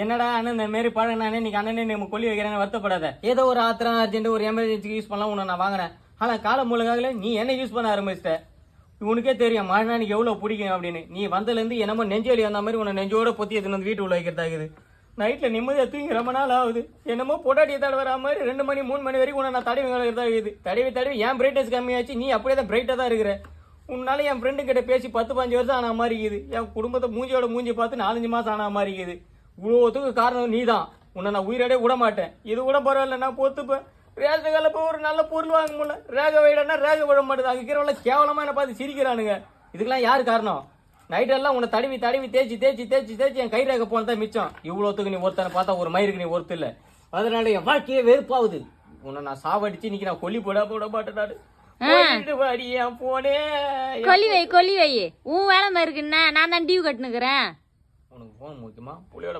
என்னடா அண்ணன் இந்த மாரி பழகினானே இன்னைக்கு அண்ணனே நம்ம கொல்லி வைக்கிறேன்னு வருத்தப்படாத. ஏதோ ஒரு ஆத்திரம் அர்ஜென்ட் ஒரு எமர்ஜென்சிக்கு யூஸ் பண்ணலாம் உன்னை நான் வாங்கினேன். ஆனால் காலம் மூலகாகல நீ என்ன யூஸ் பண்ண ஆரம்பிச்சிட்ட. உனக்கே தெரியும் மழை எனக்கு எவ்வளோ பிடிக்கும் அப்படின்னு. நீ வந்ததுலேருந்து என்னமோ நெஞ்சொலி வந்த மாதிரி உன்னை நெஞ்சோட பொத்தி எடுத்துன்னு வந்து வீட்டு உள்ள வைக்கிறதாகுது. நைட்டில் நிம்மதியாக தூங்கி ரொம்ப நாள் ஆகுது. என்னமோ பொட்டாட்டியை தடவை வர மாதிரி 2 மணி 3 மணி வரைக்கும் உன்னை நான் தடவி வைக்கிறதா இருக்குது. தடவி என் பிரைட்னஸ் கம்மியாச்சு, நீ அப்படியே தான் பிரைட்டாக தான் இருக்கிற. உன்னால என் ஃப்ரெண்டு கிட்ட பேசி 10-15 வருஷம் ஆன மாதிரி இருக்குது. என் குடும்பத்தை மூஞ்சி பார்த்து 4-5 மாதம் ஆன மாதிரி இருக்குது. இவ்வளோத்துக்கு காரணம் நீ தான். உன்னை நான் உயிரோடே விட மாட்டேன். இது கூட பரவாயில்ல, நான் பொத்துப்பேன். ரேஷன் கால போய் ஒரு நல்ல பொருள் வாங்க முடியல. ரேக வைடனா ரேக விட மாட்டேது. அங்கே இருக்கிறவங்கள கேவலமாக என்ன பார்த்து சிரிக்கிறானுங்க. இதுக்கெல்லாம் யார் காரணம்? நைட்டெல்லாம் உன்னை தடவி தேய்ச்சி என் கை ரேக போனதான் மிச்சம். இவ்வளோத்துக்கு நீ ஒருத்தனை பார்த்தா ஒரு மயிருக்கு நீ ஒருத்தர் இல்லை. அதனால என் வாழ்க்கையே வெறுப்பாகுது. உன்னை நான் சாவடிச்சு இன்னைக்கு நான் கொல்லி போட மாட்டேன். கொல்லி வை உன் வேலை இருக்குன்னா நான் தான் டியூ கட்டுனுக்குறேன். உனக்கு போன் முக்கியமா புள்ளியோட